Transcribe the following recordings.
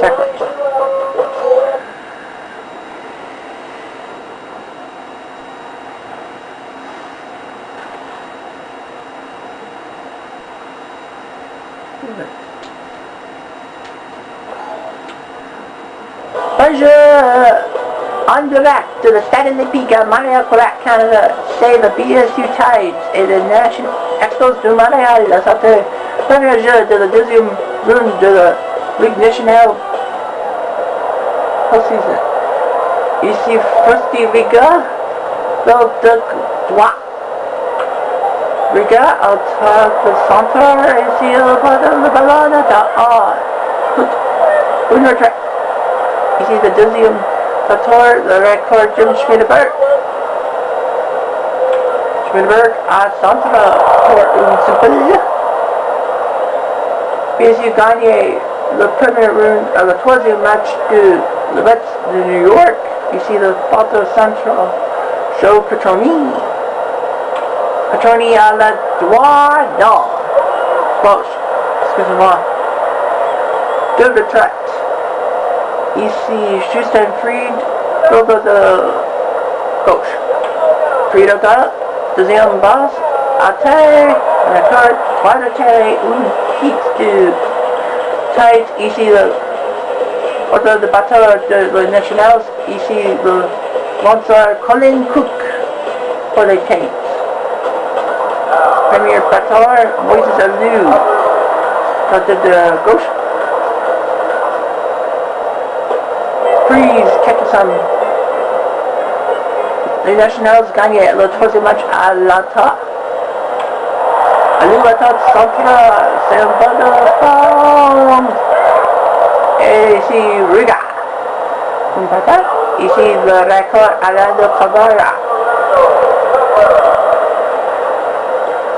Exactly. Bonjour! En direct de la Stade olympique à Montréal, Québec, Canada, c'est le BSU Tides et le National Expos de Montréal, la sortie premier jeu de la deuxième ronde de la Ligue nationale post-season. Ici, Frosty Riga, le de droit. Riga, au centre, ici, le ballon à une retraite. Ici, le deuxième tour, le record Jim Schmidberg. Schmidberg à centre pour une simple. BSU gagné le premier round, le troisième match de Mets de New York. Ici, le porteur central, Joe Trny. Trny à la droite, non, gauche, excusez-moi. Deux retraites. Ici, Justin Fried, l'autre de gauche. Fried au deuxième base, à terre, record, trois de terre, une hit de tête. Ici, l'autre de batteur de la Nationals. Ici, le lanceur Colin Cook pour les Canes. Premier batteur, Moises Alou, l'autre de gauche. Freeze, Ketchum. Les Nationals gagnaient le troisième match à l'attaque. Alou attaque centre, c'est un bon de forme. Et ici, Riga. Une patate. Ici, le record Alain de Cabrera.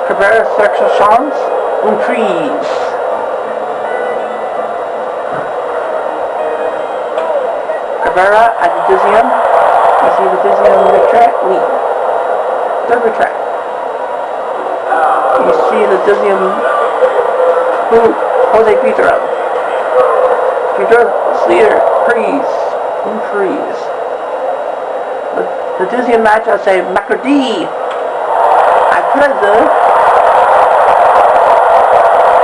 Cabrera cherche chance. Une prise. Cabrera à la deuxième. Ici, le deuxième retraite. Oui. Deux retraites. Ici, le deuxième. José Pedro. Pedro, Slater, prise. Une prise. Le deuxième match, c'est mercredi à 13h.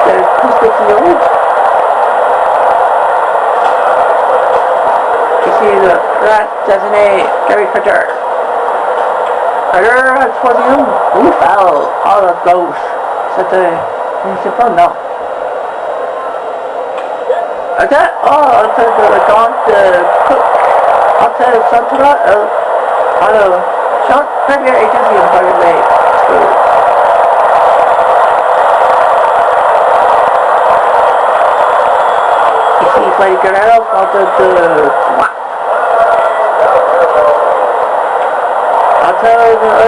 C'est plus de field. Ici, le rat désigné Gary Carter. Carter, troisième, ou foul, à la gauche. C'était, je ne sais pas, non. Attends, c'est le gant de Cook. Attends, central, alors, chante, premier et deuxième par les Expos. Ici, Freddy Guerrero, contre de 3. Le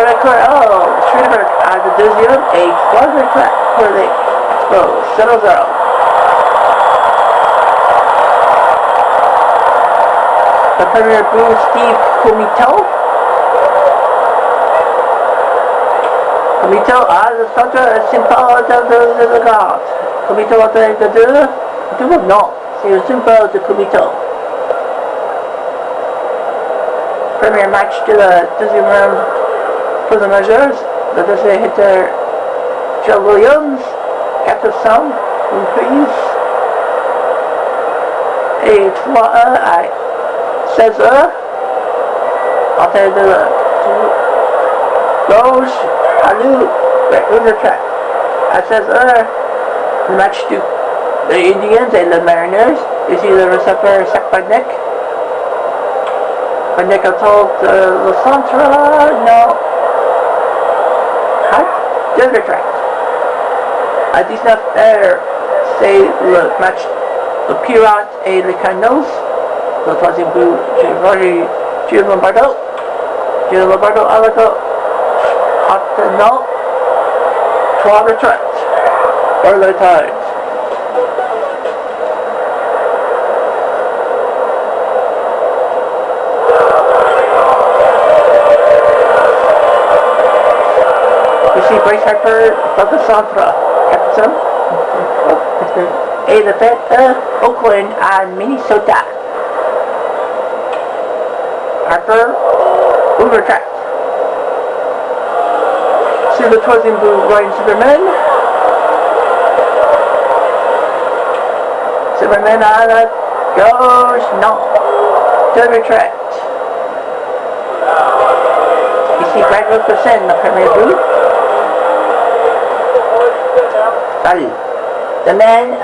record, Schmidberg à la deuxième et 3 retraites pour les Expos, 0-0. Le premier but, Steve Comito. Comito à le centre simple de la garde. Comito a fait de deux, non, c'est le simple de Comito. Premier match de la deuxième round pour les majeurs. Le deuxième hitter, Joe Williams, 400, une prise. Et 3-1 à 16h. En tête de gauche, Alou, une retraite. À 16h, le match des Indians et les Mariners. Ici le receveur Sept. Padnek autour de le centre, non. Deux retraites. À 19h, c'est le match le Pirates et les Cardinals. Le troisième but, j'ai Gio Lombardo. Gio Lombardo à la gauche. Non. 3 retraites pour les Tides. Ici, Bryce Harper, dans le centre. Captain. et the Fed Oakland and Minnesota. Harper, retract. Silver towards him, blue, Ryan Superman. Superman on it goes, no. To retract. You see graduate percent in the premier blue. Salut. The man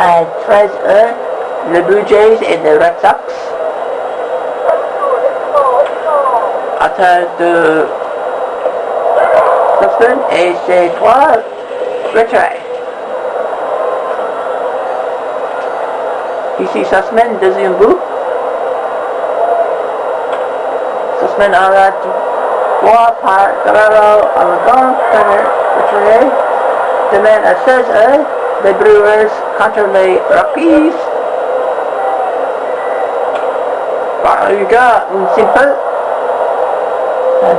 tries the Blue Jays and the Red Sox. After the Sussman et c'est 3 retrait. Ici Sussman, deuxième but. Sussman à la 3 par Guerrero à la gauche, retrait. Demain à 16h, les Brewers contre les Rockies. Voilà, il y a un simple.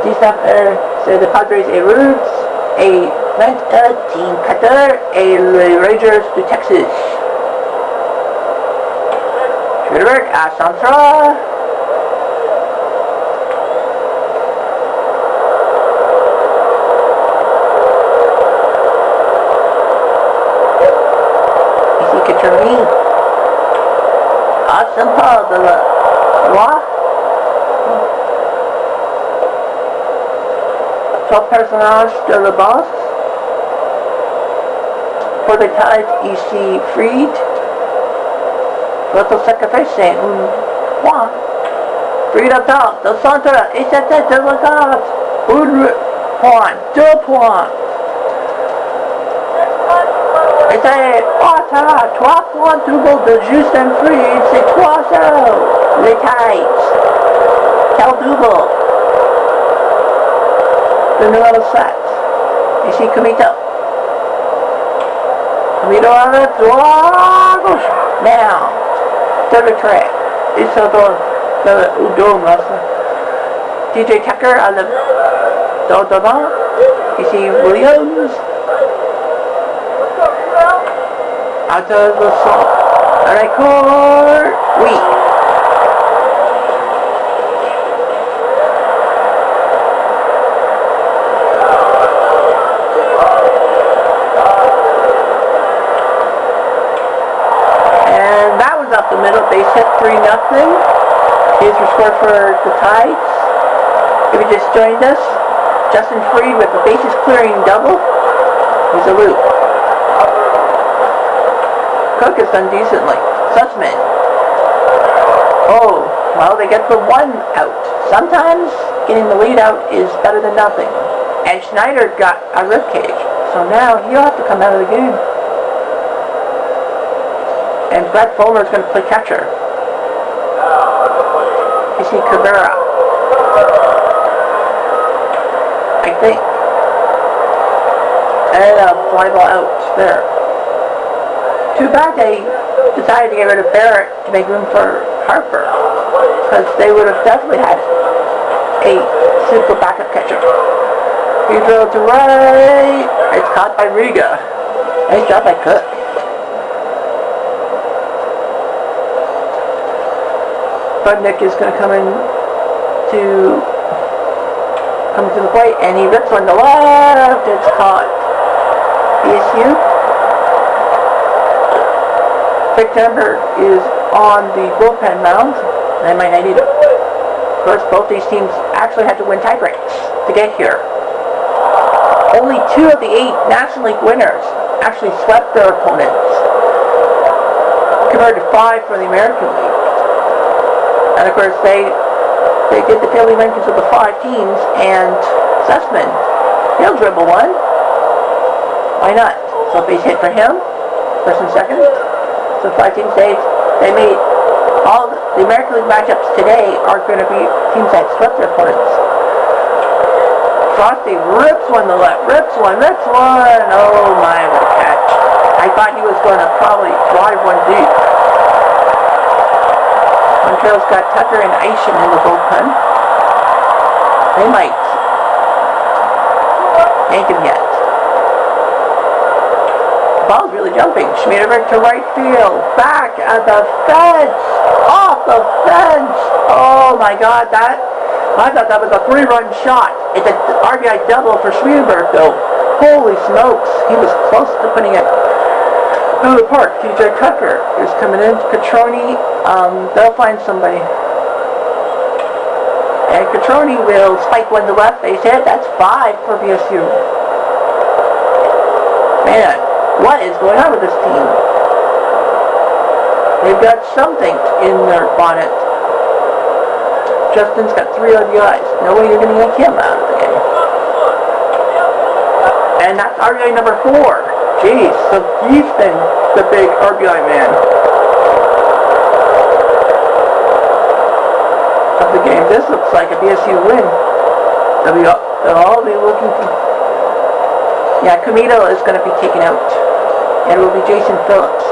19h, c'est les Padres et Roots. Et 20h, Team Cutter et les Rangers de Texas. Schwarberg à Central. Trny. Awesome Paul de la Loi. 12 personnages de la boss. Pour les tides, ici Freed. Votre sacrifice, c'est un point. Freed up top, de centre, et c'était de la garde. Un point, 2 points. Et c'est 3 points double de Justin Freed, c'est 3-0. Les Tides. Quel double. Le numéro 7. Ici Kumito. Kumito à la droite gauche. Now. De retrait. Ils sont dans le dôme là. DJ Tucker à la devant. Ici Williams. Out of the song. Record. Oui. And that was up the middle. They hit 3-0. Here's your score for the Tides. If you just joined us, Justin Freed with the bases clearing double. He's a loop. Cook has done decently. Sussman. Oh, well, they get the 1 out. Sometimes getting the lead out is better than nothing. And Schneider got a ribcage, so now he'll have to come out of the game. And Brett Fuller is going to play catcher. You see Cabrera. I think. And a fly ball out there. Too bad they decided to get rid of Barrett to make room for Harper, because they would have definitely had a super backup catcher. He drilled to right. It's caught by Riga. Nice job by Cook. Budnick is going to come to the plate, and he rips on the left. It's caught. BSU. Vic Denberg is on the bullpen mound. They might not need it. Of course, both these teams actually had to win tiebreaks to get here. Only 2 of the 8 National League winners actually swept their opponents, compared to 5 for the American League. And of course, they did the fielding rankings of the 5 teams, and Sussman, he'll dribble one. Why not? So base hit for him, first and second. So 5 teams, they made all the American League matchups today are going to be teams that swept their opponents. Frosty rips one to the left, rips one. Oh my, what a catch. I thought he was going to probably drive one deep. Montreal's got Tucker and Isham in the bullpen. They might yank him yet. The ball's really absolutely jumping. Schmiedeberg to right field. Back at the fence. Off the fence. Oh my God, I thought that was a 3-run shot. It's an RBI double for Schmiedeberg though. Holy smokes, he was close to putting it out of the park. TJ Tucker is coming in. Trny, they'll find somebody. And Trny will spike one to left base hit. That's 5 for BSU. Man, what is going on with this team? They've got something in their bonnet. Justin's got 3 RBIs. No way you're going to yank him out of the game. And that's RBI number 4. Jeez, so he's been the big RBI man of the game. This looks like a BSU win. They'll all be looking for... Yeah, Camito is going to be taken out. And it will be Jason Phillips.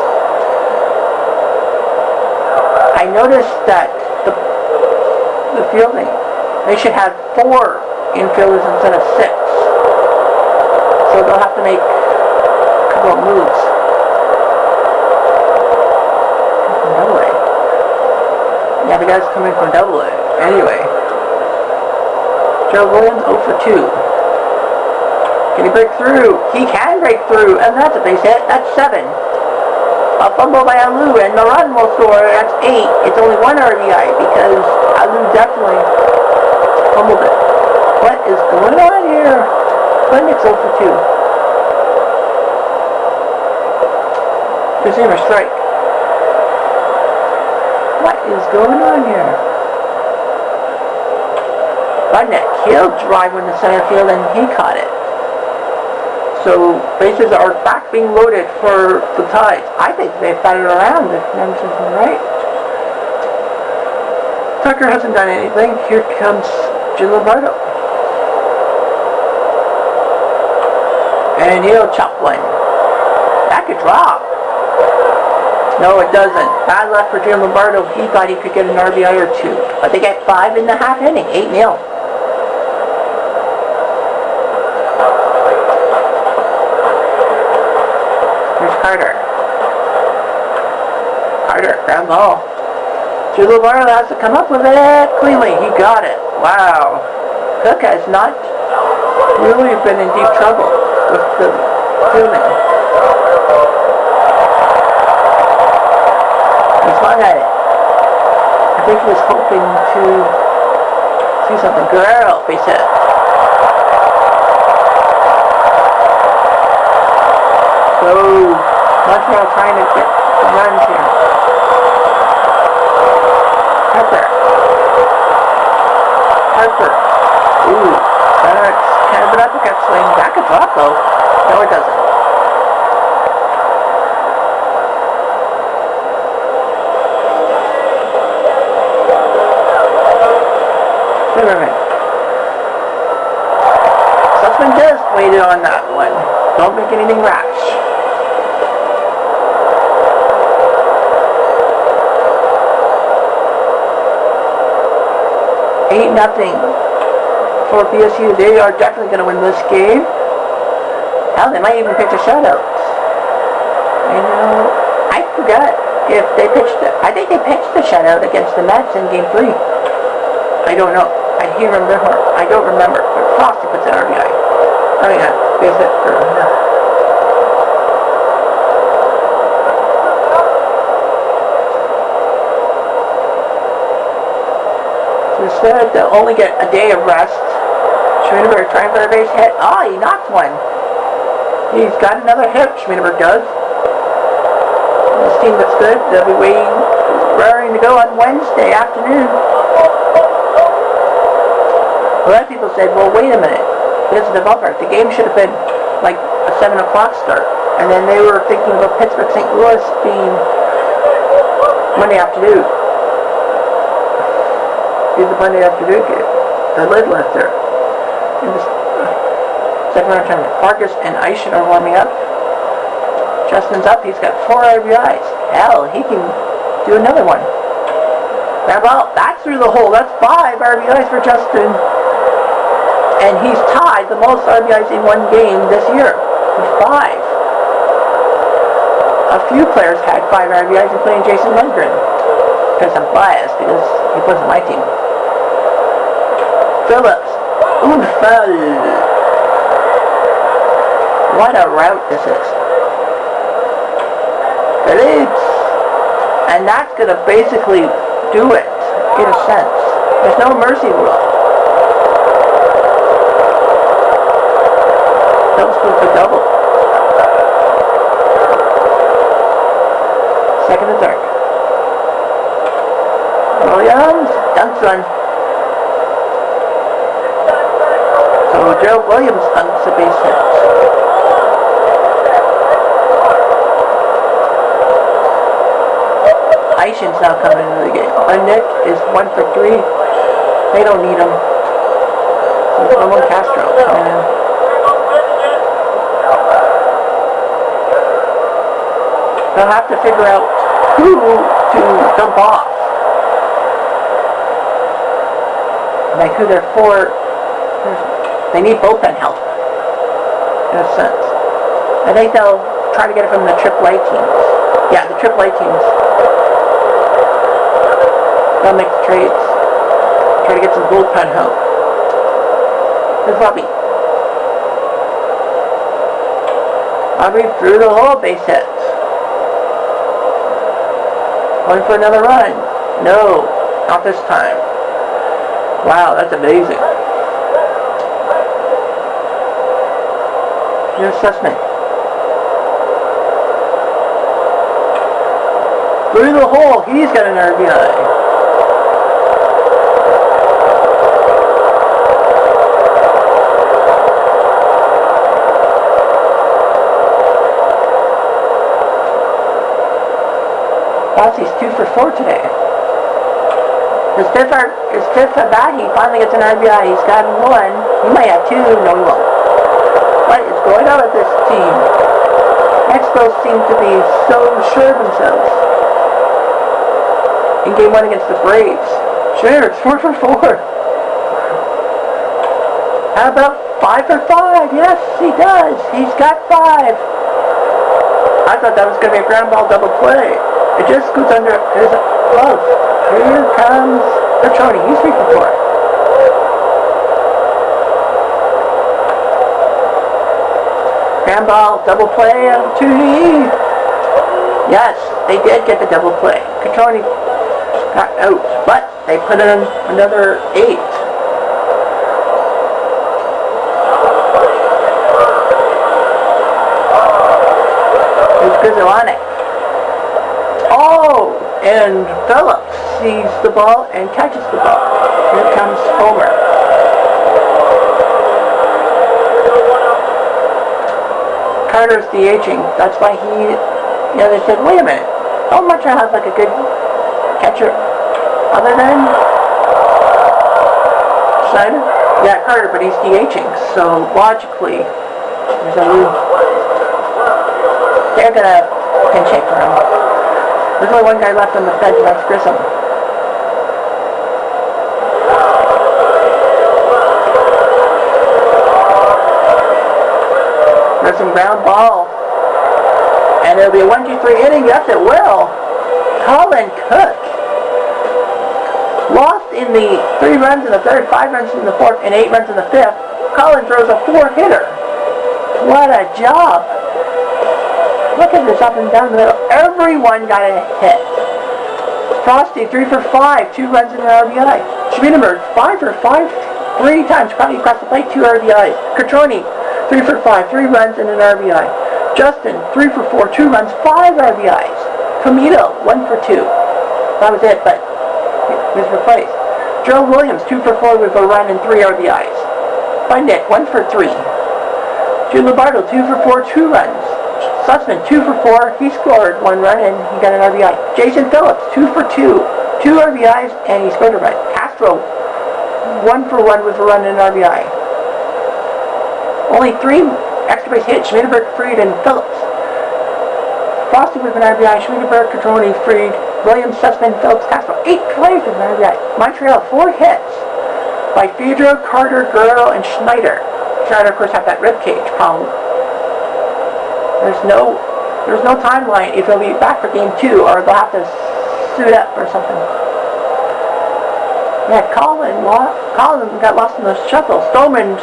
I noticed that the fielding, they should have 4 infielders instead of 6. So they'll have to make a couple of moves. Double A. Yeah, the guy's coming from Double A. Anyway. Joe Williams 0 for 2. Can he break through? He can break through, and that's a base hit. That's 7. A fumble by Alou, and the run will score. That's 8. It's only 1 RBI because Alou definitely fumbled it. What is going on here? Clinic's 0 for 2. Two-seamer strike. What is going on here? Budnick, he'll drive in the center field, and he caught it. So bases are back being loaded for the Tides. I think they've batted around, if memory serves me right. Tucker hasn't done anything. Here comes Jim Lombardo. And he'll chop one. That could drop. No, it doesn't. Bad luck for Jim Lombardo. He thought he could get an RBI or 2. But they get 5 in the half inning. 8-0. Carter, ground ball. Giuliano has to come up with it cleanly. He got it. Wow. Cook has not really been in deep trouble with the fielding. He swung at it. I think he was hoping to see something. Guerrero, base hit. So Montreal trying to get some runs here. Harper. Ooh, that's kind of an uppercut swing. That could drop though. No, it doesn't. Zimmerman. Sussman just waited on that one. Don't make anything rash. 8-0 for BSU. They are definitely going to win this game. Hell, they might even pitch a shutout. I forgot if they pitched it. I think they pitched the shutout against the Mets in Game 3. I don't know. I don't remember. But Foster puts an RBI. Oh yeah, base hit for Instead, they'll only get a day of rest. Schmiedeberg trying for the base hit. Oh, he knocked one. He's got another hit, Schmiedeberg does. This team looks good. They'll be raring to go on Wednesday afternoon. A lot of people said, well, wait a minute. This is the ballpark. The game should have been like a 7 o'clock start. And then they were thinking about Pittsburgh, St. Louis being Monday afternoon. Here's the Monday afternoon game. The lid left there. In the second round tournament. Farkas and Eischen are warming up. Justin's up. He's got 4 RBIs. Hell, he can do another one. Grab out. That's through the hole. That's 5 RBIs for Justin. And he's tied the most RBIs in one game this year. With 5. a few players had 5 RBIs, including Jason Lundgren. Because I'm biased, because he plays on my team. Phillips. Ooh, foul. What a route this is. Phillips. And that's going to basically do it, in a sense. There's no mercy rule. Phillips goes for double. Second and third. Williams dunks one. So Joe Williams dunks a base hit. Ishin's now coming into the game. And Nick is 1 for 3. They don't need him. So it's Ramon Castro. They'll have to figure out who to dump off. Like who they're for. They need bullpen help, in a sense. I think they'll try to get it from the AAA teams. Yeah, the AAA teams. They'll make the trades. Try to get some bullpen help. There's Bobby. Bobby threw the whole base hit. Going for another run. No, not this time. Wow, that's amazing. Here's Sussman. Through the hole, he's got an RBI. Bossy's 2 for 4 today. His fifth at bat, he finally gets an RBI. He's got 1. He might have 2. No, he won't. What is going on with this team? Expos seem to be so sure of themselves. In game 1 against the Braves. Sure, it's 4 for 4. How about 5 for 5? Yes, he does. He's got 5. I thought that was going to be a ground ball double play. It just scoots under his glove. Here comes Trny. He's 3 for 4. Ground ball, double play opportunity. Yes, they did get the double play. Trny got out, but they put in another 8. It's Grizzolanic. Oh, and Phillips sees the ball and catches the ball. Here comes Homer. Carter's DHing. That's why they said, wait a minute. Don't much have like a good catcher other than Schneider? Yeah, Carter, but he's DHing. So logically, they're going to pinch hit for him. There's only one guy left on the bench, and that's Grissom. There's some ground ball. And it'll be a 1-2-3 inning. Yes, it will. Colin Cook. Lost in the 3 runs in the third, 5 runs in the fourth, and 8 runs in the fifth. Colin throws a 4-hitter. What a job. Look at this up and down the middle. Everyone got a hit. Frosty, 3 for 5, 2 runs and an RBI. Schmiedenberg, 5 for 5, 3 times probably across the plate, 2 RBIs. Trny, 3 for 5, 3 runs and an RBI. Justin, 3 for 4, 2 runs, 5 RBIs. Comito, 1 for 2. That was it, but he was replaced. Joe Williams, 2 for 4 with a run and 3 RBIs. By Nick, 1 for 3. Jude Lombardo, 2 for 4, 2 runs. Sussman, 2 for 4. He scored 1 run and he got an RBI. Jason Phillips, 2 for 2. 2 RBIs and he scored a run. Castro, 1 for 1 with a run and an RBI. Only 3 extra base hits. Schmiedenberg, Fried, and Phillips. Frosty with an RBI. Schmiedenberg, Trny, Fried, Williams, Sussman, Phillips, Castro. 8 players with an RBI. Montreal, 4 hits by Fedor, Carter, Guerrero, and Schneider. Schneider, of course, had that ribcage problem. There's no There's no timeline if they'll be back for game 2 or they'll have to suit up or something. Yeah, Colin got lost in the shuffle. Stoneman,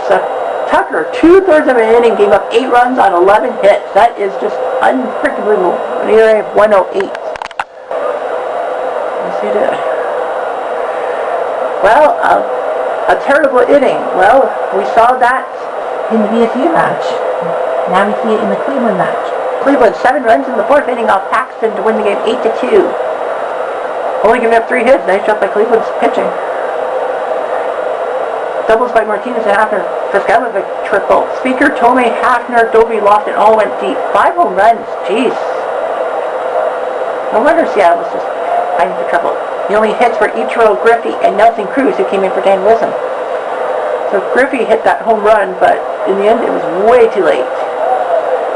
Tucker, 2/3 of an inning, gave up 8 runs on 11 hits. That is just unfreaking believable. An ERA of 108. Yes, he did. Well, a terrible inning. Well, we saw that in the VSU match. Now we see it in the Cleveland match. Cleveland, 7 runs in the 4th inning off Paxton to win the game 8-2. Only giving up 3 hits. Nice job by Cleveland's pitching. Doubles by Martinez and Hafner. Fiskalovic triple. Speaker, Tomei, Hafner, Dobie, lost and all went deep. 5 home runs. Jeez. No wonder Seattle was just fighting for trouble. The only hits were Ichiro, Griffey, and Nelson Cruz, who came in for Dan Wilson. So Griffey hit that home run, but in the end it was way too late.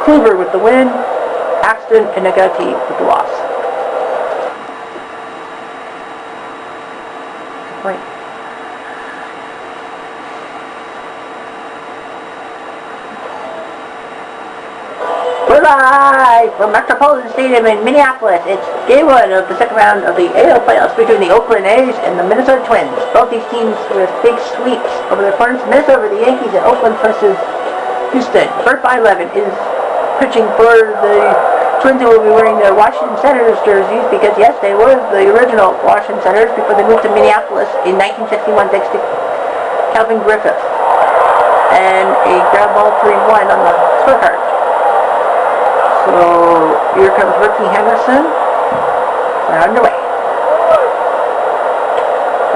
Kluber with the win. Paxton and Nagati with the loss. Right. We're live from Metropolitan Stadium in Minneapolis. It's game 1 of the second round of the AL playoffs between the Oakland A's and the Minnesota Twins. Both these teams with big sweeps over their opponents. Minnesota over the Yankees and Oakland versus Houston. Bert 511 is pitching for the Twins, who will be wearing their Washington Senators jerseys because, yes, they were the original Washington Senators before they moved to Minneapolis in 1961 thanks to Calvin Griffith. And a ground ball 3-1 on the scorecard. So here comes Ricky Henderson. They're underway.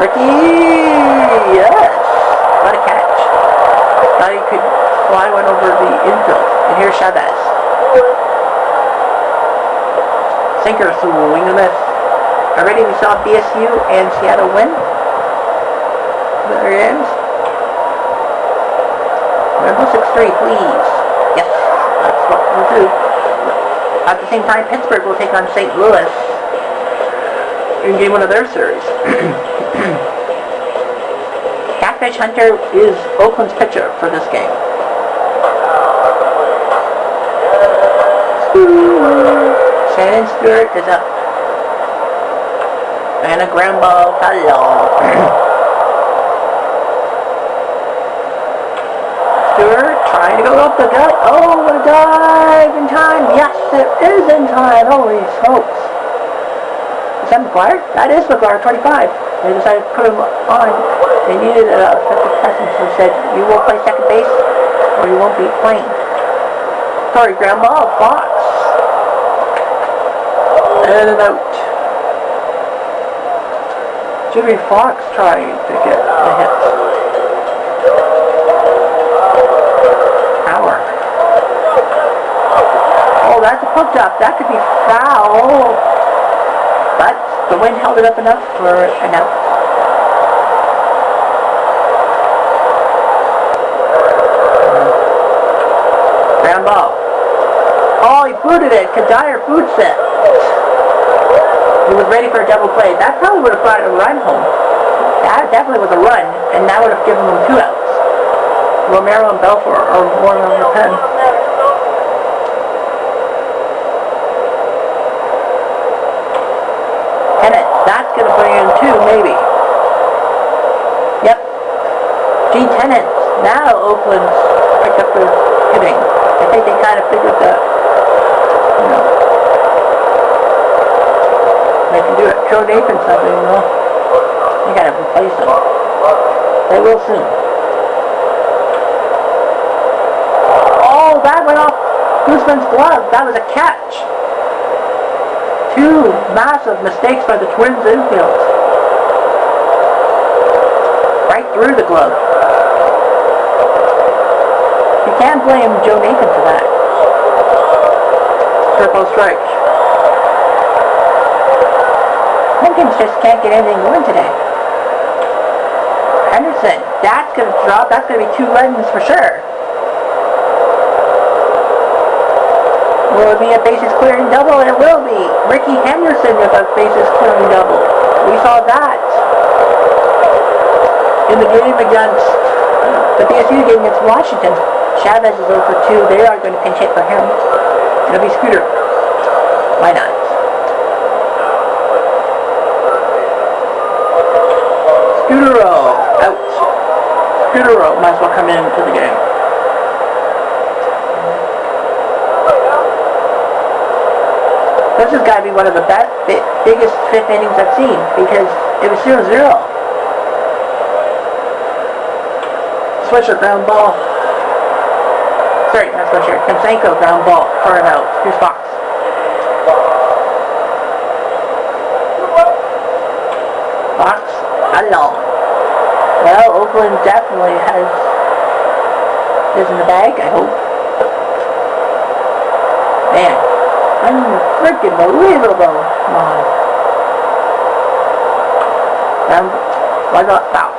Ricky, yes, what a catch. Thought he could fly one over the infield. And here's Chavez. Sinker swing and miss. Already we saw BSU and Seattle win. There it is. Number 6-3, please. Yes, that's what we'll do. At the same time, Pittsburgh will take on St. Louis in game 1 of their series. Catfish Hunter is Oakland's pitcher for this game. Shannon Stewart is up. And a ground ball. Hello. Stewart trying to go up the gut. Oh, what a dive in time. Yes, it is in time. Holy smokes. Is that McGuire? That is McGuire, 25. They decided to put him on. They needed a effective presence, so said, you will play second base or you won't be playing. Sorry, ground ball. Fox. And an out. Jimmy Fox trying to get a hit. Power. Oh, that's a puck drop. That could be foul. But the wind held it up enough for an out. Ground ball. Oh, he booted it. Kadire boots it. He was ready for a double play. That probably would have brought a run home. That definitely was a run, and that would have given them 2 outs. Romero and Belfour are 1 over 10. Tennant, that's going to bring in 2, maybe. Yep. Gene Tennant. Now Oakland's picked up their hitting. I think they kind of figured that, you know, they can do it. Joe Nathan's something, you know. You gotta replace them. They will soon. Oh, that went off Guzman's glove. That was a catch. 2 massive mistakes by the Twins infield. Right through the glove. You can't blame Joe Nathan for that. Triple strike. Lincolns just can't get anything going today. Henderson, that's going to drop. That's going to be 2 runs for sure. Will it be a bases clearing double? It will be. Ricky Henderson with a bases clearing double. We saw that in the game against the BSU game against Washington. Chavez is over 2. They are going to pinch hit for him. It'll be Scooter. Why not? Scootero out. Scootero might as well come into the game. This has got to be one of the biggest fifth innings I've seen because it was 0-0. Swisher ground ball. Sorry, not Swisher. Kansenko ground ball. Far out. Here's Fox. Fox. Hello. Well, Oakland definitely is in the bag, I hope. Man. Unfreaking believable. Come on. Why not foul?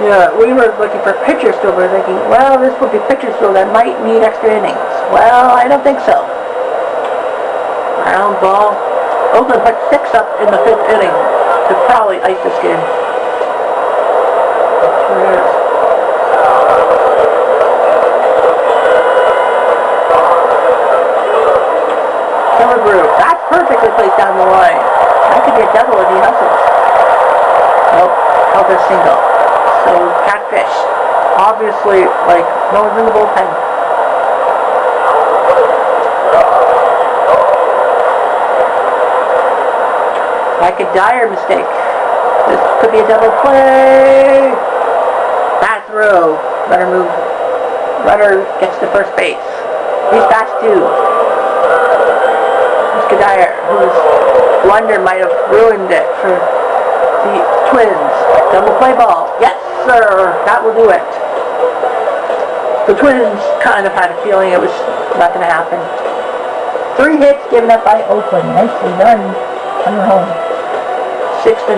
Yeah, we were looking for pitchers still. We were thinking, well, this will be pitchers still that might need extra innings. Well, I don't think so. Round ball. Oakland put 6 up in the 5th inning to probably ice this game. Brew. That's perfectly placed down the line. That could be a double if he hustles. Nope, Helper single. So catfish. Obviously, like, no one's in the bullpen. Like a dire mistake. This could be a double play. Bad throw. Runner gets to first base. He's fast too. Dyer, whose blunder might have ruined it for the Twins. Double play ball. Yes, sir. That will do it. The Twins kind of had a feeling it was not going to happen. 3 hits given up by Oakland. Nicely done on your home. 6-0.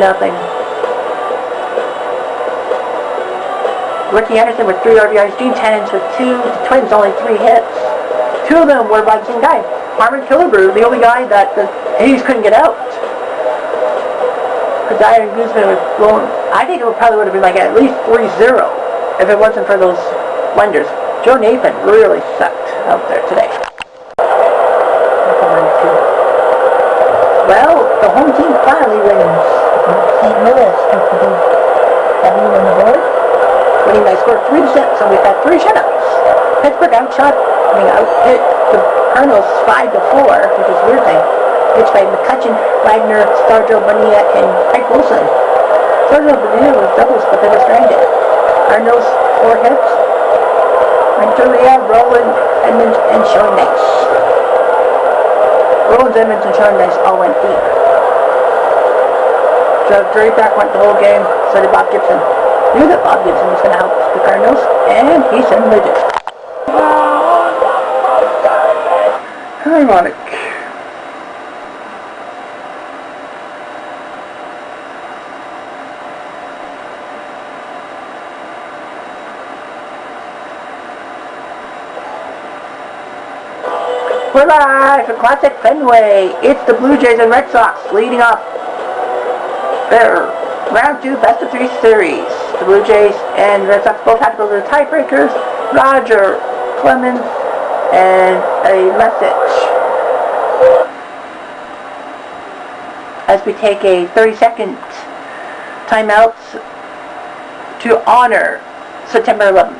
Ricky Henderson with 3 RBIs. Gene Tennant with 2. The Twins only 3 hits. 2 of them were by the same guy. Harmon Killebrew, the only guy that the A's couldn't get out. Because Dyer and Guzman were blown. I think it probably would have been like at least 3-0 if it wasn't for those blunders. Joe Nathan really sucked out there today. Well, the home team finally wins. St. Louis took the big W on the board. Winning by score 3-6, so we've had 3 shutouts. Pittsburgh out-hit the Cardinals 5-4, which is a weird thing. Pitched by McCutcheon, Wagner, Stargell, Bonilla, and Mike Wilson. Stargell and Bonilla was doubles, but they were stranded. Cardinals 4 hits. Renteria, Roland, Edmonds, and Sean Dice. Roland, Edmonds, and Sean Dice all went deep. So Jerry Brack went the whole game, so did Bob Gibson. Knew that Bob Gibson was going to help the Cardinals, and he certainly did. Ironic. We're live from Classic Fenway. It's the Blue Jays and Red Sox leading up their round 2 best-of-3 series. The Blue Jays and Red Sox both have to go to the tiebreakers. Roger Clemens and a message as we take a 30-second timeout to honor September 11th.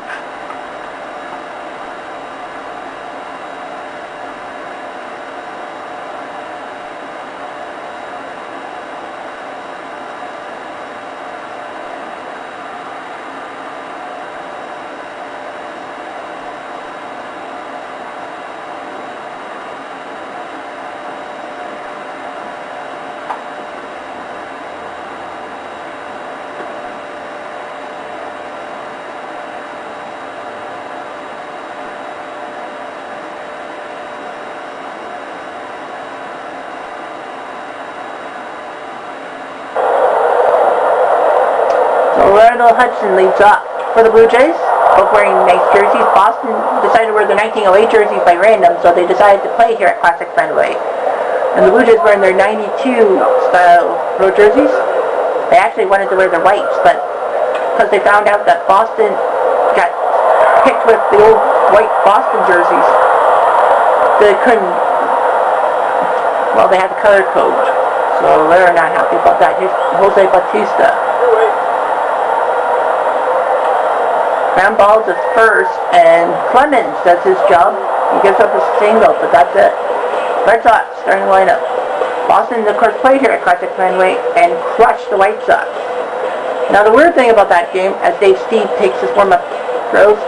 Randall Hudson leads up for the Blue Jays, both wearing nice jerseys. Boston decided to wear their 1908 jerseys by random, so they decided to play here at Classic Fenway. And the Blue Jays wearing their 92 style road jerseys. They actually wanted to wear their whites, but because they found out that Boston got picked with the old white Boston jerseys, they couldn't well, they had the color code, so they're not happy about that. Here's Jose Bautista. Ground ball to first, and Clemens does his job. He gives up a single, but that's it. Red Sox starting lineup. Boston, of course, played here at Classic Fenway and crushed the White Sox. Now, the weird thing about that game, as Dave Steve takes his warm-up throws,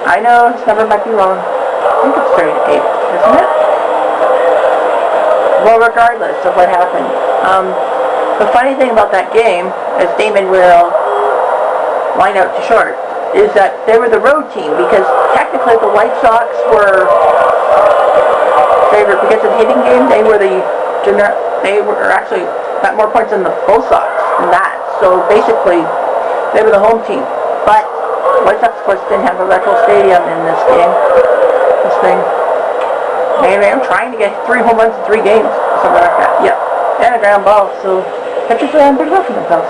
I know this number might be wrong. I think it's 38, isn't it? Well, regardless of what happened, the funny thing about that game, as Damon will line out to short, is that they were the road team, because technically the White Sox were favored because of the hitting game. They were actually got more points than the Bull Sox in that. So basically, they were the home team. But White Sox, of course, didn't have a retro stadium in this game. This thing. Maybe I'm trying to get 3 home runs in 3 games, something like that. Yep, and a ground ball. So pitchers are on pretty well for themselves.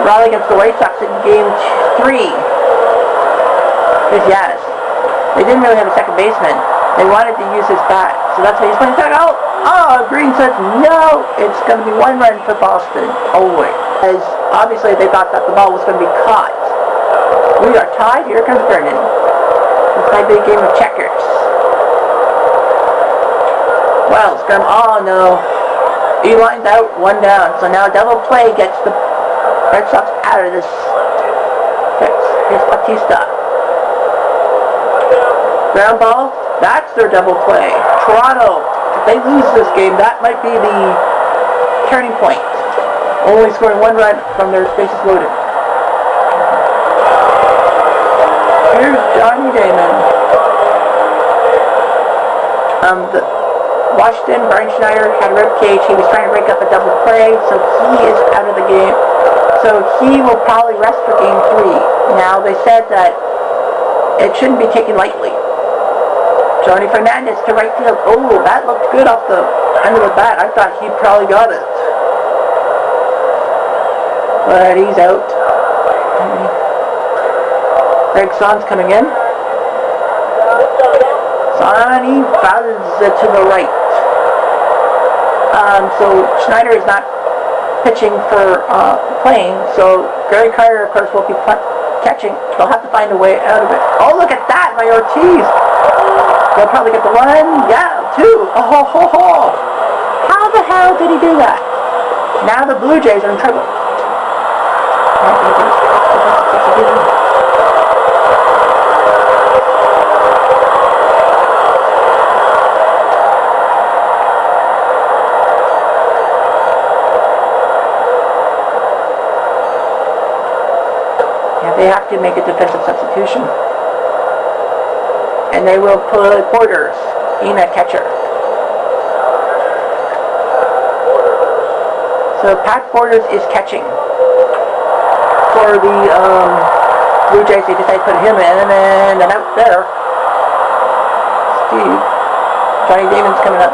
Raleigh against the White Sox in game 3 is Yaz. They didn't really have a second baseman. They wanted to use his bat, so that's why he's playing second. Oh, Green says no. It's going to be 1 run for Boston. Always, as obviously they thought that the ball was going to be caught. We are tied. Here comes Vernon. This might be a game of checkers. Wells, oh no. He lines out 1 down, so now double play gets the Red Sox out of this fix. Here's Bautista. Ground ball. That's their double play. Toronto, if they lose this game, that might be the turning point. Only scoring 1 run from their bases loaded. Here's Johnny Damon. Washington, Brian Schneider had a rib cage. He was trying to break up a double play, so he is out of the game. So he will probably rest for game 3. Now, they said that it shouldn't be taken lightly. Johnny Fernandez to right field. Oh, that looked good off the end of the bat. I thought he probably got it. But he's out. Greg Son's coming in. Sonny fouls it to the right. So Schneider is not pitching for playing, so Gary Carter, of course, will be catching. They'll have to find a way out of it. Oh, look at that by Ortiz. They'll probably get the 1, yeah, 2. Oh, ho, ho. How the hell did he do that? Now the Blue Jays are in trouble. They have to make a defensive substitution. And they will put Borders in at catcher. So Pat Borders is catching. For the Blue Jays, they decided to put him in, and then out there, Steve, Johnny Damon's coming up.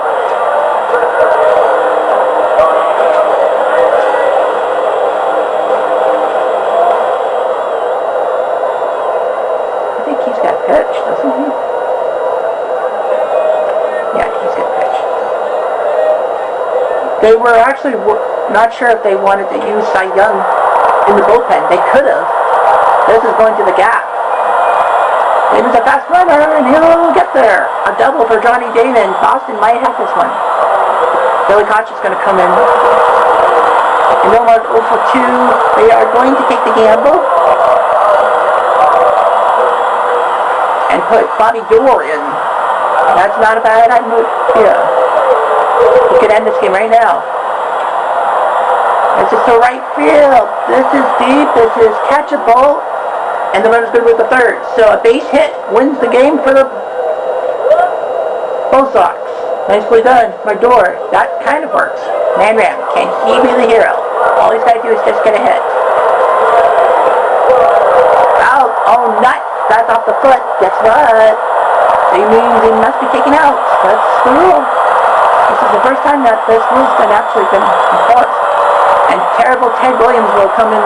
They were actually not sure if they wanted to use Cy Young in the bullpen. They could have. This is going to the gap. Damon's a fast runner, and he'll get there. A double for Johnny Damon. Boston might have this one. Billy Koch is going to come in. And Nomar 0 for 2. They are going to take the gamble. And put Bobby Dorr in. That's not a bad idea. We could end this game right now. This is to right field. This is deep. This is catchable. And the runner's good with the third. So a base hit wins the game for the Bull Sox. Nicely done by Dorr. That kind of works. Man Ram, can he be the hero? All he's got to do is just get a hit. Out. Oh, nuts. That's off the foot. Guess what? It means he must be taken out. That's the rule. This is the first time that this rule's been actually been enforced. And terrible Ted Williams will come in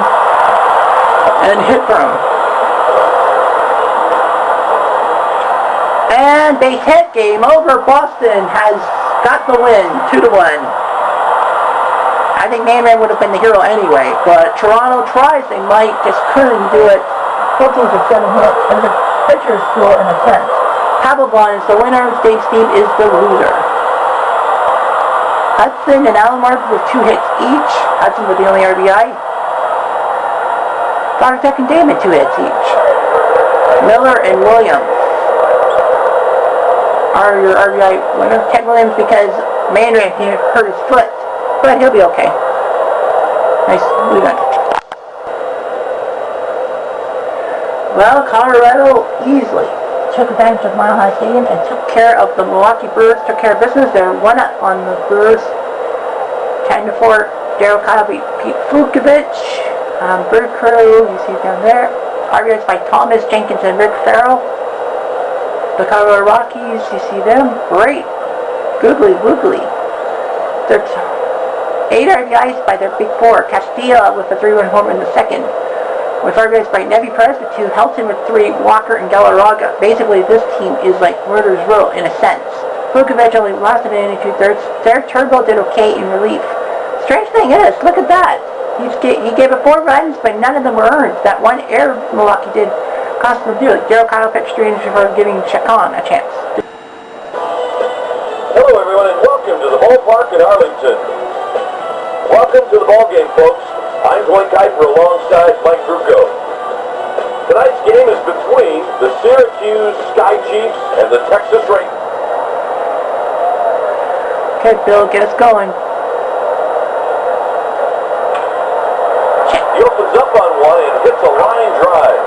and hit for him. And base hit, game over. Boston has got the win, 2-1. I think Man would have been the hero anyway, but Toronto tries, they might, just couldn't do it. Both teams are 7 hits, and the pitcher's score in a sense. Papelbon is the winner, Dave Steve is the loser. Hudson and Alomar with 2 hits each. Hudson with the only RBI. Goddard and Damon 2 hits each. Miller and Williams are your RBI winner. Ted Williams because Mandarin hurt his foot, but he'll be okay. Nice, really good. Well, Colorado easily took advantage of Mile High Stadium and took care of the Milwaukee Brewers, took care of business. They're 1-up on the Brewers. 10-4. Daryl Kyle beat Pete Vukovich. Bird Crew, you see down there. RBIs by Thomas Jenkins and Rick Farrell. The Colorado Rockies, you see them. Great. Googly woogly. 8 RBIs by their big 4. Castilla with a 3-run homer in the second. With RBIs by Nevi Perez with 2, Helton with 3, Walker and Galarraga. Basically, this team is like Murder's Row in a sense. Vukovich only lasted in 2/3. Derek Turnbull did okay in relief. Strange thing is, look at that. He gave it 4 runs, but none of them were earned. That one error Milwaukee did cost them to do it. Daryl Kyle pitched 3 innings before giving Chacon a chance. Hello, everyone, and welcome to the ballpark in Arlington. Welcome to the ball game, folks. I'm Dwight Kuiper alongside Mike Drucko. Tonight's game is between the Syracuse Sky Chiefs and the Texas Rangers. Okay, Bill, get us going. He opens up on one and hits a line drive.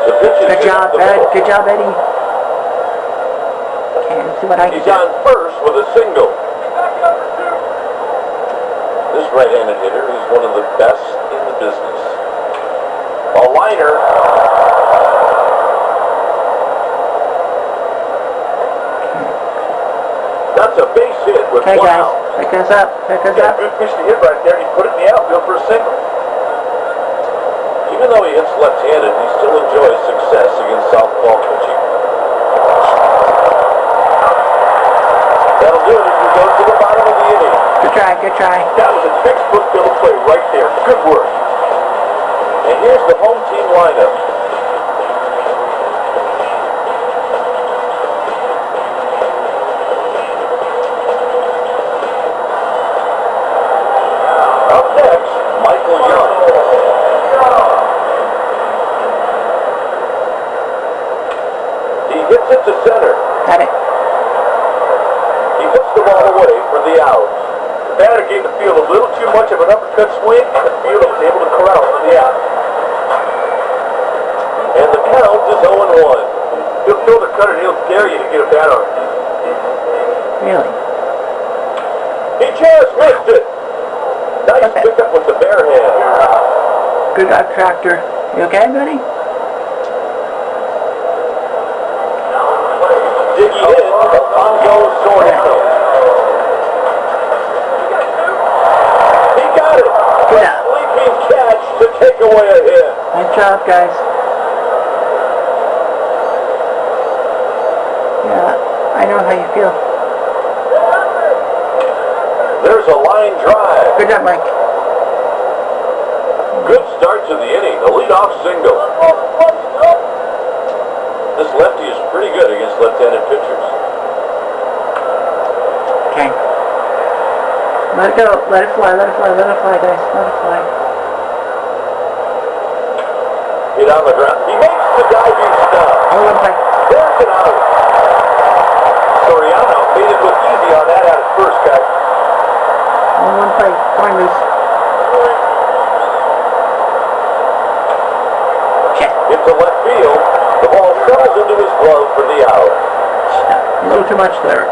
The pitch is good job, Ed. Good job, Eddie. See what I can He's do. on first with a single. This right-handed hitter is one of the best in the business. A liner. That's a base hit with okay, one guys. out. Pick us up. Pick us up. Good pitch to hit right there. He put it in the outfield for a single. Even though he hits left-handed, he still enjoys success against southpaw pitching. That'll do it as we go to the bottom of the inning. Good try, good try. That was a textbook double play right there. Good work. And here's the home team lineup. Up next, Michael Young. He hits it to center. Got it. The ball away for the out. The batter gave the field a little too much of an uppercut swing, and the fielder was able to corral for the out. And the count is 0-1. He'll throw the cutter and he'll dare you to get a bat on it. Really? He just missed it. Nice Okay. pickup with the bare hand. Good job, Tractor. You okay, buddy? Digging in, Alfonso Soriano. Good job. Leaping catch to take away a hit. Nice job, guys. Yeah, I know how you feel. There's a line drive. Good job, Mike. Good start to the inning. The leadoff single. This lefty is pretty good against left-handed pitchers. Okay. Let it go. Let it fly. Let it fly. Let it fly, guys. Let it fly. Hit on the ground. He makes the diving stop. Oh, let it fly. There's an out. Soriano made it look easy on that at his first, guys. One play. Come on, Moose. Check. Into left field. The ball settles into his glove for the out. A little too much there.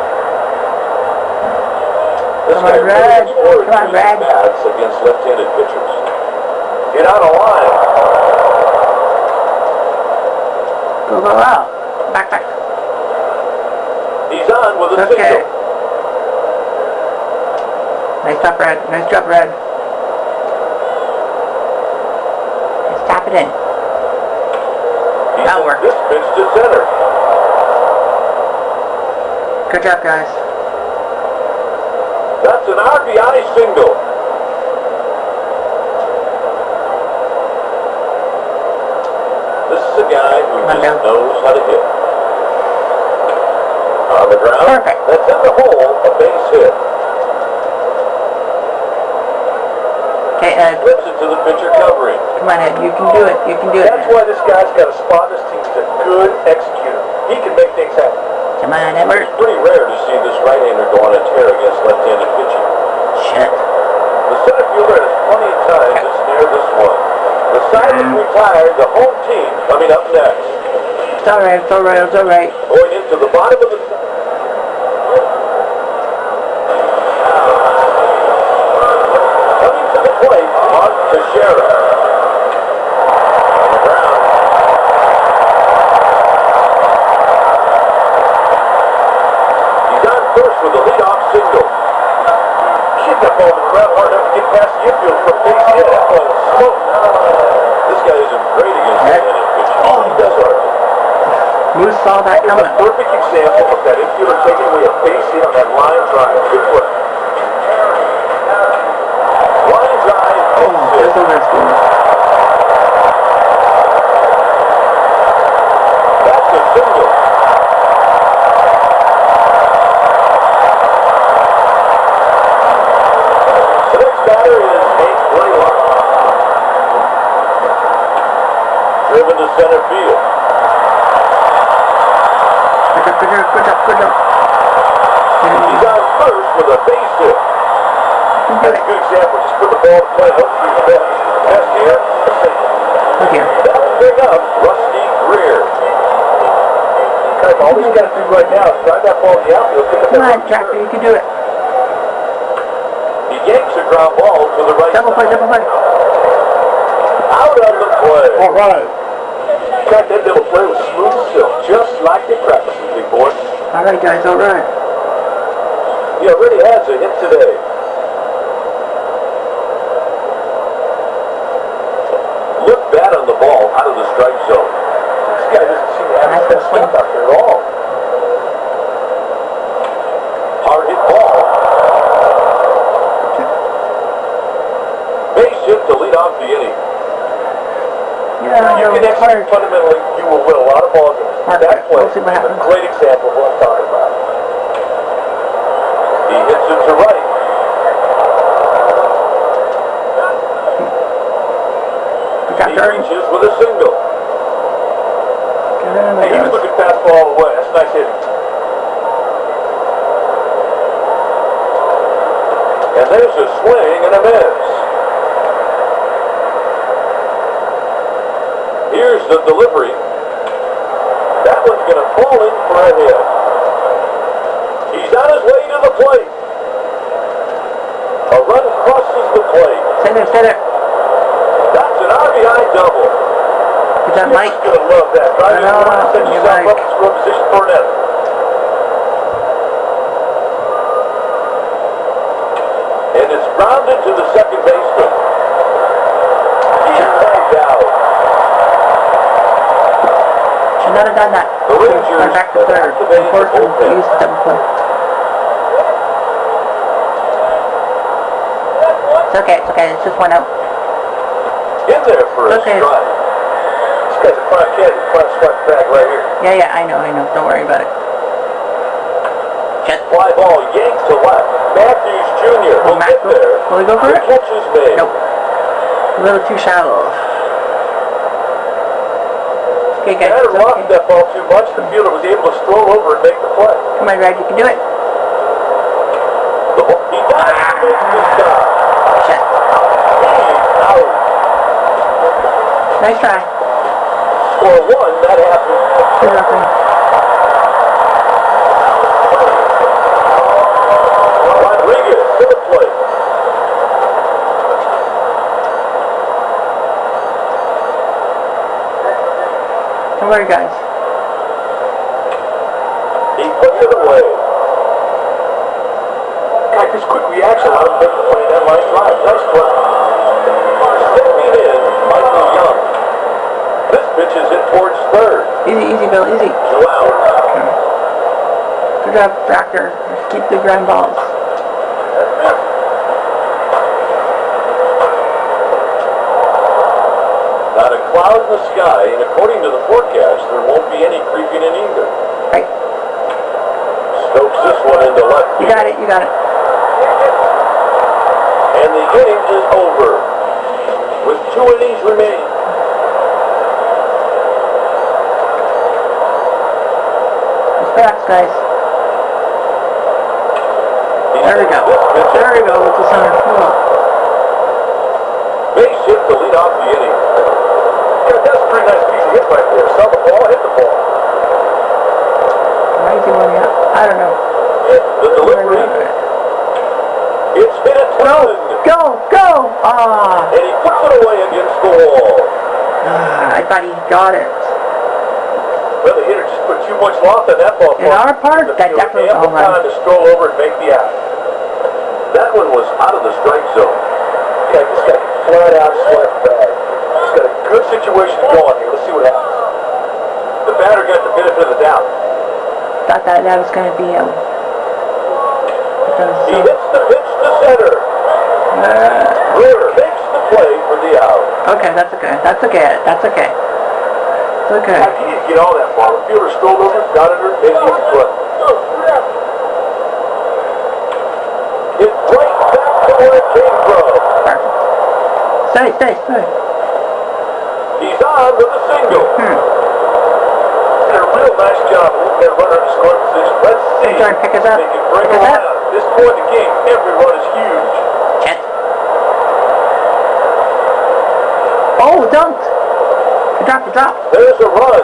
This Come on, Red. Come on, Red. Bats against left-handed pitchers. Get out of line. Go out. Back. He's on with a Okay. single. Nice job, Red. Nice job, Red. Let's tap it in. That'll work. This pitch to center. Good job, guys. That's an RBI single. This is a guy who just knows how to hit. On the ground. Perfect. That's in the hole, a base hit. Okay, Ed. Flips it to the pitcher covering. Come on, Ed. You can do it. You can do it. That's why this guy's got a spot in his team. He's a good executor. He can make things happen. Come on, Edward. It's pretty rare to see this right-hander go on a tear against left-handed pitching. Shit. The center fielder has plenty of time to snare this one. The side is retired. The home team coming up next. It's alright. It's alright. It's alright. Going into the bottom of the... Coming to the plate, Mark Teixeira. On the ground. He's on first with a leadoff single. Hit that ball to the ground hard enough to get past the infield for a base hit. That ball was smoked. This guy isn't great against left-handed pitching. Oh, he does hard. Moose saw that It's coming. a perfect example of that infielder taking away a base hit on that line drive. Good play. Line drive, base hit. There's a risk. That's a single. The next batter is Hank Blaylock. Driven to center field. Good job. Good job. Good job. Good job. He's on first with a base hit. You can do That's a it. good example. Just put the ball to play. Hopefully the best here, a single. Look here. That'll bring up Rusty Greer. Guys, all he's got to do right now is drive that ball in the outfield. Pick up Come that on, Tractor. You can do it. He yanks a ground ball to the right Double play. side. Double play. Out of the play. All right. Got that double play with smooth silk, just like they practice, big boy. Alright, guys. Alright. He already has a hit today. Look bad on the ball out of the strike zone. This guy doesn't seem to have Nice his swing. stuff out there at all. Hard hit ball. Base hit to lead off the inning. Yeah, You can execute fundamentally, you will win a lot of ball games. Okay, That play we'll see what is a happens. great example of what I'm talking about. He hits it to right. Good job, He Jordan. reaches with a single. Get in Hey, he there. was looking fastball all the way. That's nice hitting. And there's a swing and a miss. Here's the delivery. That one's going to fall in for a hit. He's on his way to the plate. A run crosses the plate. Sit there. Sit there. That's an RBI double. Good job, Mike. You're going to love that. Drive I in know, the run, set you're yourself right. up and score position for an effort. And it's grounded to the second baseman. He's tagged out. Should not have done that. The Rangers Should have gone back to third. activated the Forced him to bullpen. use the double play. It's okay. It's okay. It's just one out. In there for a Okay. strike. This guy's a prime candidate, prime strike bag right here. Yeah. I know. Don't worry about it. Just Fly ball yanked to left. Matthews Jr. will Matt, get there. will he go for The it? catch is made. nope. A little too shallow. Okay, guys. Batter It's rocking okay. that ball too much. The fielder was able to stroll over and make the play. Come on, Red. You can do it. He does make the stop. Shit. He's out. Nice try. For one, that happened. 2-0. Rodriguez to the plate. Don't worry, guys. He puts it away. God, this quick reaction allowed him to make the play in that line drive. Nice play. Stepping in, Michael Young. This Pitch is in towards third. Easy, Bill, easy. 2 out. Good job, Tractor. Just keep the ground balls. Not a cloud in the sky, and according to the forecast, there won't be any creeping in either. Right. Stokes this one into left. You got it. And the inning is over, with 2 innings remaining. Respects, guys. There we go. With the center. Base hit to lead off the inning. Yeah, that's a pretty nice piece of hit right there. Saw the ball, hit the ball. Why is he running out? I don't know. The delivery. It's hit a ton. Go! Ah! And he puts it away against the wall. I thought he got it. Well, the hitter just put too much loft on that ball. In our part, that definitely was a home run. Time to stroll over and make the out. That one was out of the strike zone. Yeah, this guy flat out swept bag. He's got a good situation going here. Let's see what happens. The batter got the benefit of the doubt. Thought that was going to be him. He hits the pitch to center. Brewer makes the play for the out. Okay, that's okay. It's okay. He didn't get all that ball. The fielder strolled over, got it, made an easy play. It's right back to where it came from. Stay. He's on with a single. Did a real nice job moving that runner in scoring position. Let's see. Try and pick us up. They can bring him on. At this point in the game, every run is huge. Chet. Oh, dunked. Good drop. There's a run.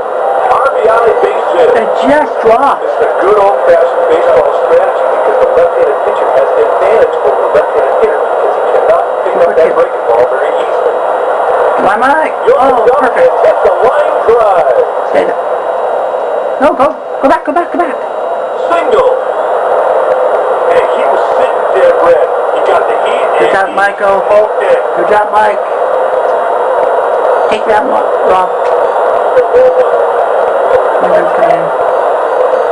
RBI base hit. It just dropped. This is a good old-fashioned baseball strategy because the left-handed pitcher has the advantage over the left-handed hitter because he cannot pick up that breaking ball very easily. My mic. Oh, perfect. Hits the line drive. Stay there. No, go back. Single. And he was sitting dead red. He got the heat. Good job, Michael. Good job, Mike. Take that one, Rob.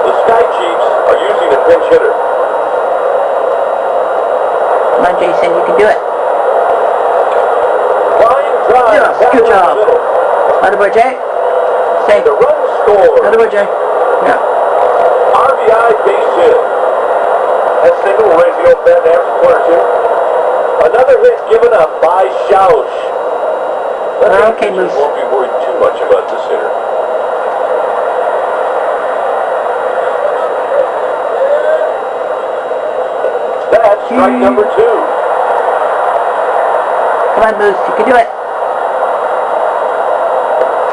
The Sky Chiefs are using a pinch hitter. Come on, Jason, you can do it. Line drive. Yes, good job. Other boy, Jay. Stay. The run score. Other boy, Jay. Yeah. RBI base hit. That single will raise the old bat average a point or two. Another hit given up by Schausch. Okay, Moose. Won't be worried too much about this hitter. That's strike number 2. Come on, Moose, you can do it.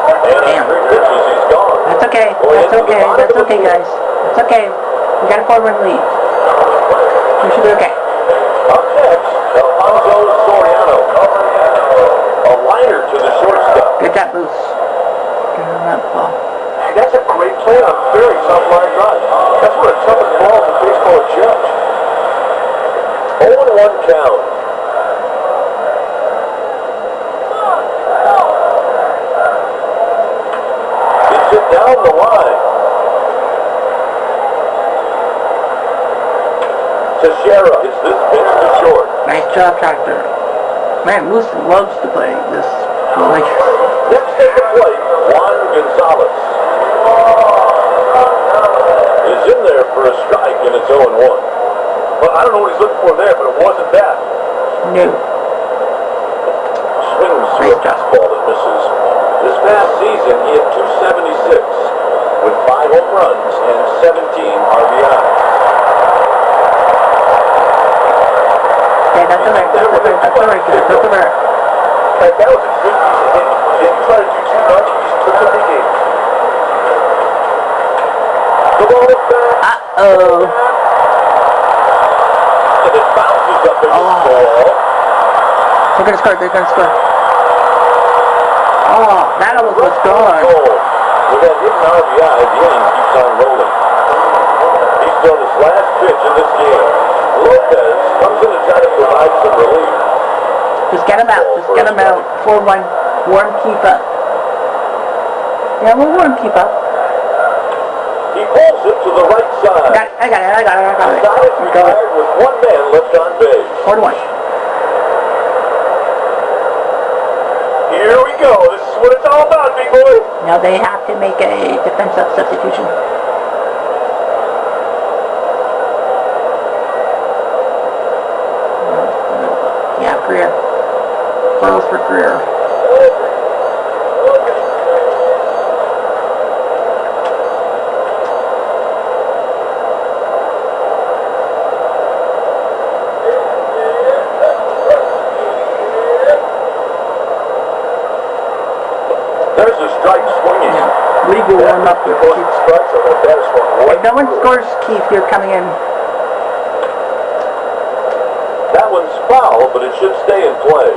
And Damn. 3 pitches, he's gone. That's okay, guys. It's okay. We got a 4-run lead. We should be okay. Up next, Alfonso Soriano. A liner to the shortstop. Good job, Moose. Good on that ball. Hey, that's a great play on a very tough line drive. That's one of the toughest balls in baseball to judge. 0-1 count. Hits it down the line. Teixeira hits this pitch to short. Nice job, Tractor. Man, Moose loves to play this. Like, Next at the plate, Juan Gonzalez is in there for a strike, and it's 0-1. Well, I don't know what he's looking for there, but it wasn't that. no. Swings through a fastball that misses. This past season, he had 276 with 5 home runs and 17 RBIs. Yeah, that's alright. That's alright, good. That's alright. That was a good piece of hitting. He didn't try to do too much. He just took what they gave him. The ball is back. Uh-oh. And it bounces up against the wall. They're gonna score. Oh, that almost was gone. With that hidden RBI, the inning keeps on rolling. He's thrown his last pitch in this game. Lopez comes in to try to provide some relief. Just get him out. 4-1. Warm, keep up. Yeah, we'll let him keep up. He pulls it to the right side. I got it. Side is retired with one man left on base. 4-1. Here we go. This is what it's all about, big boy. Now they have to make a defensive substitution. Yeah, Greer. Close for Greer. There's a strike swinging. Yeah. Legal warm up with Keith. Strikes on the batter swung. If no one scores, Keith, you're coming in. That one's foul, but it should stay in play.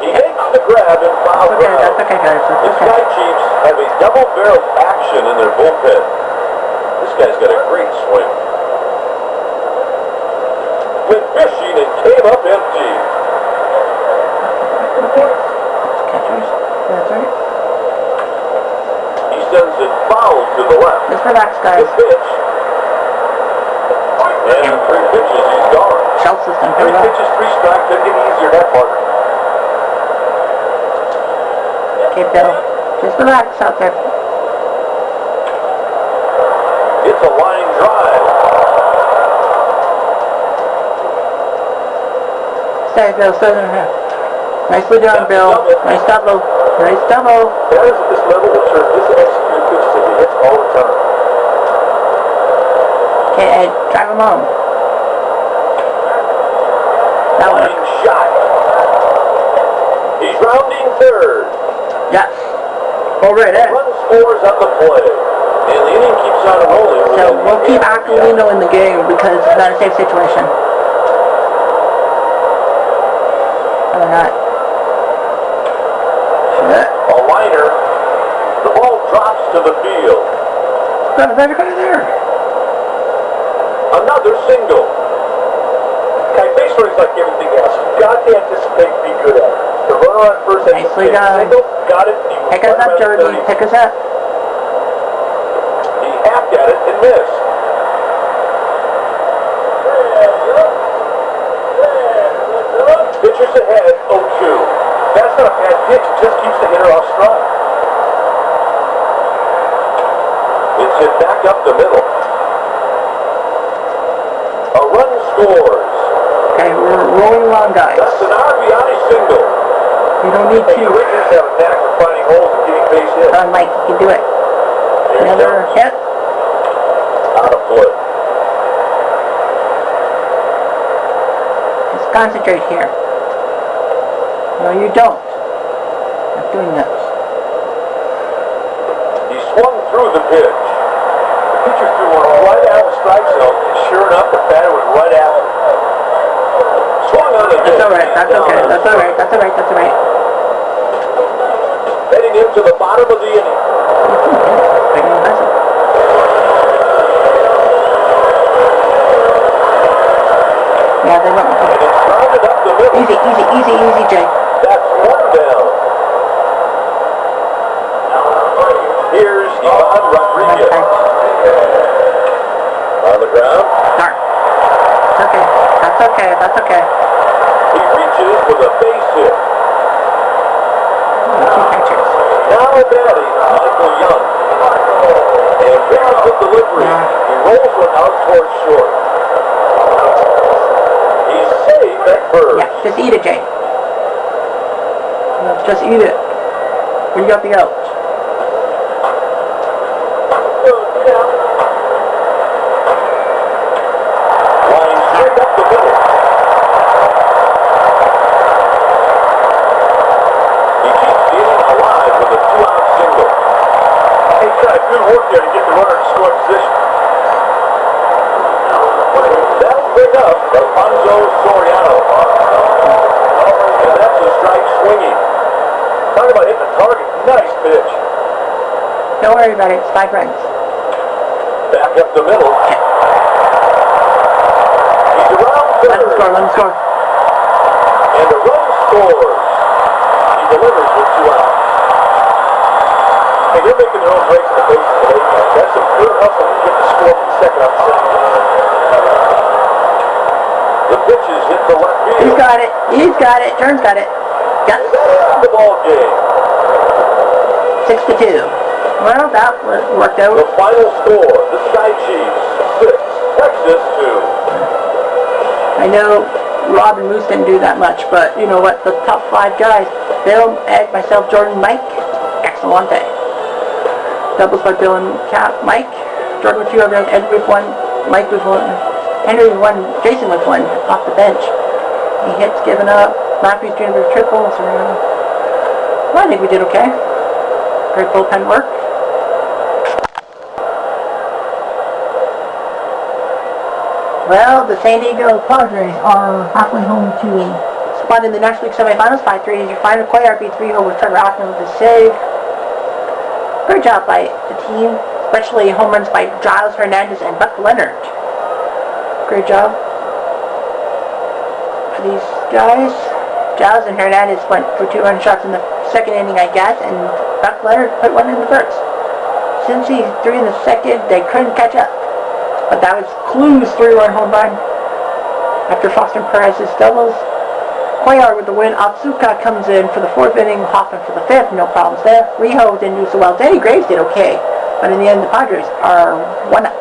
He makes the grab and foul Okay, ground. that's okay, guys. The That's Sky okay. Chiefs have a double-barreled action in their bullpen. This guy's got a great swing. Went fishing and came up empty. Catchers. That's right. He sends it foul to the left. Just relax, The guys. pitch. And 3 pitches, he's gone. Shell system. 3 Here we go. pitches, 3 strikes, doesn't get easier that part. Okay, Bill. Just relax out there. It's a line drive. Stay, Bill. Stay there. Nicely done, Bill. Nice double. Nice double. Batters at this level will serve this executed pitches that he hits all the time. Okay, Ed. Drive him home. That one. Line shot. He's rounding third. Yes. All right, Ed. Run scores on the play. And the inning keeps on rolling. So we'll keep Aquilino in the game because it's not a safe situation. Or not. Shit. A liner. The ball drops to the field. There. Another single. Okay, base running's like everything else. You've got to anticipate and be good at it. The runner on first has Nicely to take a done. single, got it. He Pick us up, Jordan. Pick us up. He hacked at it and missed. Pitchers ahead, 0-2. That's not a bad pitch. It just keeps the hitter off strike. It's hit back up the middle. A run scores. Okay, we're rolling along, guys. That's an RBI single. We don't need Hey, to. Rangers have a knack for finding holes and getting base hits. Mike, you can do it. Another hit. Out of play. Just concentrate here. No, you don't. Not doing this. He swung through the pitch. The pitcher threw one right out of the strike zone, and sure enough, the batter was right after it. Swung on the That's all right. That's okay. That's all right. That's all right. That's all right. Heading into the bottom of the inning. Pretty impressive. Yeah, they went. And it's grounded up the middle. Easy, Jay. That's one down. Here's Ivan Rodriguez. On the ground. Darn. That's okay. He reaches with a base hit. Two catchers. Now batting, Michael Young. And here's the delivery. He rolls one out towards short. He's safe at first. Yeah, just eat it, Jay. No, just eat it. We got the out. Line straight up the middle. He keeps the inning alive with a 2-out single. Hey, Trny, good work there to get the runner in scoring position. That'll bring up Alfonso Soriano. And that's a strike swinging. Talk about hitting the target. Nice pitch. Don't worry about it. It's 5 runs. Back up the middle. He's around Let him third. score. And the run scores. He delivers with 2 outs. Hey, they're making their own breaks in the base today. That's some good hustle to get the score from second up to second. The pitch is hit to left field. He's got it. He's got it. Turn's got it. Yep. And that ends the ball game. 6-2. Well, that worked out. The final score, the Sky Chiefs 6, Texas 2. I know Rob and Moose didn't do that much, but you know what? The top 5 guys, Bill, Ed, myself, Jordan, Mike, excellente. Doubles by Bill and Mike. Jordan with 2 of them, Ed with 1, Mike with 1, Henry with 1, Jason with 1 off the bench. He hits, giving up. Matthew's doing with triples. Well, I think we did okay. Great bullpen work. Well, the San Diego Padres are halfway home to a spot in the National League semifinals. 5-3 is your final. Cuellar beat 3-0 with Trevor Hoffman with a save. Great job by the team, especially home runs by Giles Hernandez and Buck Leonard. Great job for these guys. Giles and Hernandez went for 2 run shots in the second inning, I guess, and Buck Leonard put 1 in the first. Since he 3 in the second, they couldn't catch up. But that was Clue's 3-run home run after Foster Perez's doubles. Cuellar with the win. Otsuka comes in for the 4th inning. Hoffman for the 5th. No problems there. Rijo didn't do so well. Danny Graves did okay. But in the end, the Padres are 1-up.